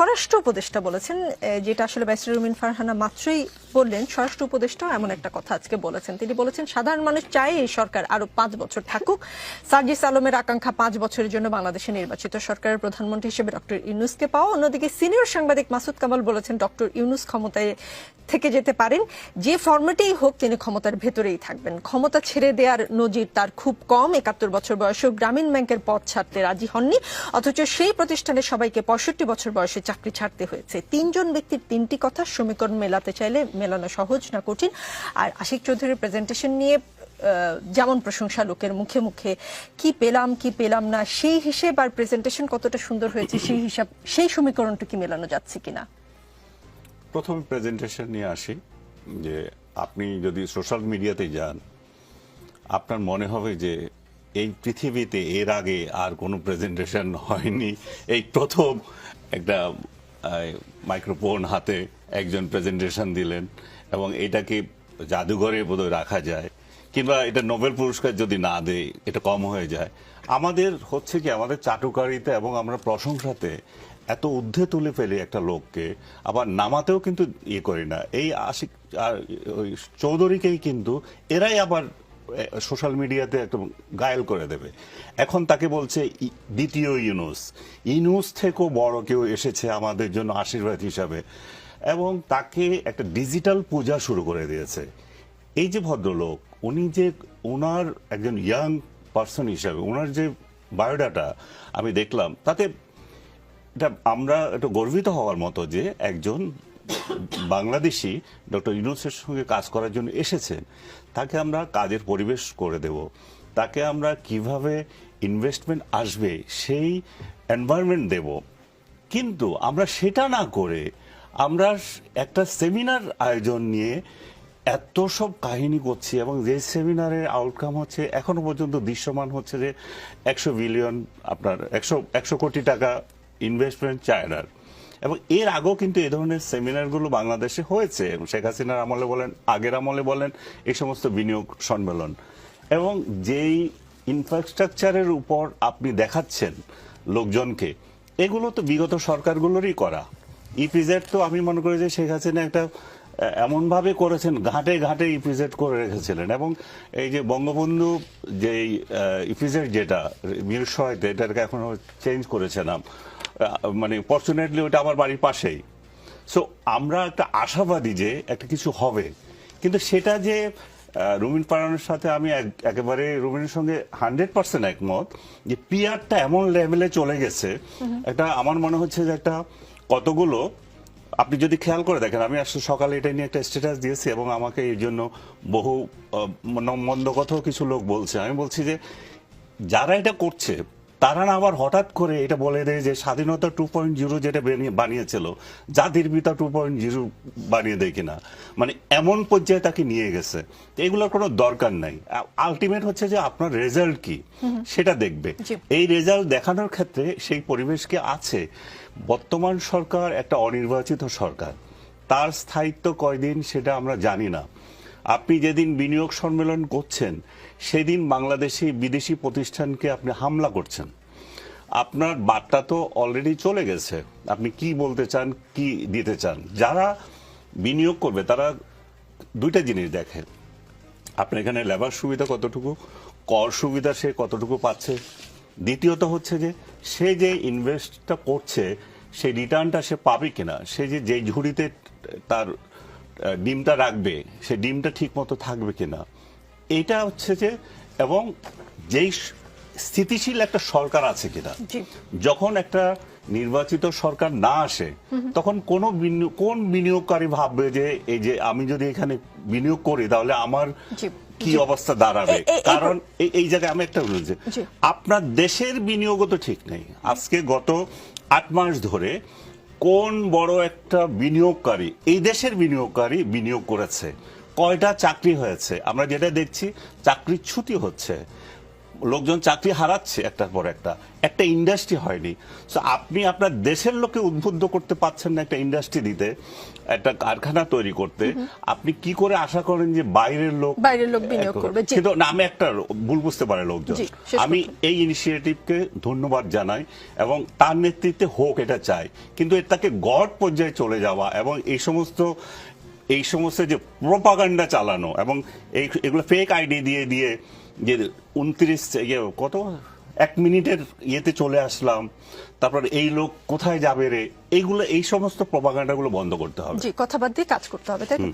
স্বরাষ্ট্র উপদেষ্টা বলেছেন, যেটা আসলে ব্যারিস্টার রুমিন ফারহানা মাত্রই বললেন, স্বরাষ্ট্র উপদেষ্টা এমন একটা কথা আজকে বলেছেন। তিনি বলেছেন সাধারণ মানুষ চায় এই সরকার আরো 5 বছর থাকুক। সার্জিস আলমের আকাঙ্ক্ষা 5 বছরের জন্য বাংলাদেশে নির্বাচিত সরকারের প্রধানমন্ত্রী হিসেবে ডক্টর ইউনূসকে পাওয়া। অন্যদিকে সিনিয়র সাংবাদিক মাসুদ কামাল বলেছেন ডক্টর ইউনূস ক্ষমতায় থেকে যেতে পারেন, যে ফরম্যাটেই হোক তিনি ক্ষমতার ভেতরেই থাকবেন। ক্ষমতা ছেড়ে দেওয়ার নজির তার খুব কম। 71 বছর বয়সেও গ্রামীণ ব্যাংকের পদ ছাড়তে রাজি হননি, অথচ সেই প্রতিষ্ঠানে সবাইকে 65 বছর বয়সে চাকরি ছাড়তে হয়েছে। 3 জন ব্যক্তির 3টি কথা সমীকরণ মেলাতে চাইলে মেলানো সহজ না কঠিন। আর আশিক চৌধুরীর প্রেজেন্টেশন নিয়ে যেমন প্রশংসা লোকের মুখে মুখে, কি পেলাম না সেই হিসেব আর প্রেজেন্টেশন কতটা সুন্দর হয়েছে সেই হিসাব, সেই সমীকরণটা কি মেলানো যাচ্ছে কিনা? প্রথম প্রেজেন্টেশন নিয়ে আসি, যে আপনি যদি সোশ্যাল মিডিয়াতে যান আপনার মনে হবে যে এই পৃথিবীতে এর আগে আর কোনো প্রেজেন্টেশন হয়নি, এই প্রথম একটা মাইক্রোফোন হাতে একজন প্রেজেন্টেশন দিলেন এবং এটাকে জাদুঘরে বোধহয় রাখা যায়, কিংবা এটা নোবেল পুরস্কার যদি না দেয় এটা কম হয়ে যায়। আমাদের হচ্ছে কি, আমাদের চাটুকারিতা এবং আমরা প্রশংসাতে এত ঊর্ধ্বে তুলে ফেলি একটা লোককে, আবার নামাতেও কিন্তু ইয়ে করি না। এই আশিক চৌধুরীকেই কিন্তু এরাই আবার সোশ্যাল মিডিয়াতে একদম গায়েল করে দেবে। এখন তাকে বলছে দ্বিতীয় ইউনূস থেকেও বড় কেউ এসেছে আমাদের জন্য আশীর্বাদ হিসাবে, এবং তাকে একটা ডিজিটাল পূজা শুরু করে দিয়েছে। এই যে ভদ্রলোক, উনি যে ওনার একজন ইয়াং পার্সন হিসাবে ওনার যে বায়োডাটা আমি দেখলাম, তাতে এটা আমরা একটু গর্বিত হওয়ার মতো যে একজন বাংলাদেশি ডক্টর ইউনূসের সঙ্গে কাজ করার জন্য এসেছেন। তাকে আমরা কাজের পরিবেশ করে দেব, তাকে আমরা কিভাবে ইনভেস্টমেন্ট আসবে সেই এনভায়রনমেন্ট দেব। কিন্তু আমরা সেটা না করে আমরা একটা সেমিনার আয়োজন নিয়ে এত সব কাহিনী করছি, এবং যে সেমিনারের আউটকাম হচ্ছে এখনো পর্যন্ত দৃশ্যমান হচ্ছে যে 100 বিলিয়ন আপনার 100 কোটি টাকা ইনভেস্টমেন্ট চায়নার। এবং এর আগেও কিন্তু এই ধরনের সেমিনারগুলো বাংলাদেশে হয়েছে, শেখ হাসিনার আমলে বলেন, আগের আমলে বলেন, এই সমস্ত বিনিয়োগ সম্মেলন। এবং যেই ইনফ্রাস্ট্রাকচারের উপর আপনি দেখাচ্ছেন লোকজনকে, এগুলো তো বিগত সরকারগুলোরই করা। ইপিজেড তো আমি মনে করি যে শেখ হাসিনা একটা এমনভাবে করেছেন, ঘাটে ঘাটে ইপিজেড করে রেখেছিলেন। এবং এই যে বঙ্গবন্ধু যে ইপিজেড যেটা মিরসরাইতে, এটাকে এখন চেঞ্জ করেছে নাম, মানে ফরচুনেটলি ওটা আমার বাড়ির পাশেই। সো আমরা একটা আশাবাদী যে একটা কিছু হবে, কিন্তু সেটা যে রুমিন ফারহানার সাথে আমি একেবারে রুমিনের সঙ্গে 100% একমত যে পিআরটা এমন লেভেলে চলে গেছে, একটা আমার মনে হচ্ছে যে একটা কতগুলো, আপনি যদি খেয়াল করে দেখেন, আমি আসলে সকালে এটা নিয়ে একটা স্ট্যাটাস দিয়েছি এবং আমাকে এই জন্য বহু মন্দ কথাও কিছু লোক বলছে। আমি বলছি যে যারা এটা করছে তারা না আবার হঠাৎ করে এটা বলে দেয় যে স্বাধীনতা 2.0 যেটা বানিয়েছিল জাতির পিতা 2.0 বানিয়ে দেয় কিনা, মানে এমন পর্যায়ে তাকে নিয়ে গেছে। এগুলোর কোনো দরকার নাই। আলটিমেট হচ্ছে যে আপনার রেজাল্ট কি সেটা দেখবে। এই রেজাল্ট দেখানোর ক্ষেত্রে সেই পরিবেশ কি আছে? বর্তমান সরকার একটা অনির্বাচিত সরকার, তার স্থায়িত্ব কয়দিন সেটা আমরা জানি না। আপনি যেদিন বিনিয়োগ সম্মেলন করছেন সেদিন বাংলাদেশি বিদেশি প্রতিষ্ঠানকে আপনি হামলা করছেন। আপনার বার্তা তো অলরেডি চলে গেছে, আপনি কি বলতে চান, কি দিতে চান। যারা বিনিয়োগ করবে তারা দুইটা জিনিস দেখে, আপনার এখানে লেবার সুবিধা কতটুকু, কর সুবিধা সে কতটুকু পাচ্ছে। দ্বিতীয়ত হচ্ছে যে সে যে ইনভেস্টটা করছে সেই রিটার্নটা সে পাবে কিনা, সে যে ঝুড়িতে তার ডিমটা রাখবে সে ডিমটা ঠিক মতো থাকবে কিনা, এইটা হচ্ছে যে, এবং যেই স্থিতিশীল একটা সরকার আছে কিনা। যখন একটা নির্বাচিত সরকার না আসে তখন কোন বিনিয়োগকারী ভাববে যে এই যে আমি যদি এখানে বিনিয়োগ করি তাহলে আমার কি অবস্থা দাঁড়াবে। কারণ এই জায়গায় আমি একটা বলছি, আপনার দেশের বিনিয়োগও তো ঠিক নেই। আজকে গত 8 মাস ধরে কোন বড় একটা বিনিয়োগকারী, এই দেশের বিনিয়োগকারী বিনিয়োগ করেছে, কয়টা চাকরি হয়েছে? আমরা যেটা দেখছি চাকরিচ্যুতি হচ্ছে। লোকজন চাকরি হারাচ্ছে একটার পর একটা ইন্ডাস্ট্রি হয়নি। তো আপনি আপনার দেশের লোককে উদ্বুদ্ধ করতে পারছেন না একটা ইন্ডাস্ট্রি দিতে, একটা কারখানা তৈরি করতে, আপনি কি করে আশা করেন যে বাইরের লোক বিনিয়োগ করবে? জি। কিন্তু আমি একটা ভুল বুঝতে পারে লোকজন। জি, শেষ আমি করুন। এই ইনিশিয়েটিভকে ধন্যবাদ জানাই এবং তার নেতৃত্বে হোক এটা চাই, কিন্তু এটাকে গড় পর্যায়ে চলে যাওয়া এবং এই সমস্ত যে প্রোপাগান্ডা চালানো এবং এগুলো ফেক আইডি দিয়ে দিয়ে যে 1 মিনিটের ইয়েতে চলে আসলাম, তারপর এই লোক কোথায় যাবে রে, এই সমস্ত প্রোপাগান্ডাগুলো বন্ধ করতে হবে। জি, কথা বাদ দিয়ে কাজ করতে হবে, তাই তো?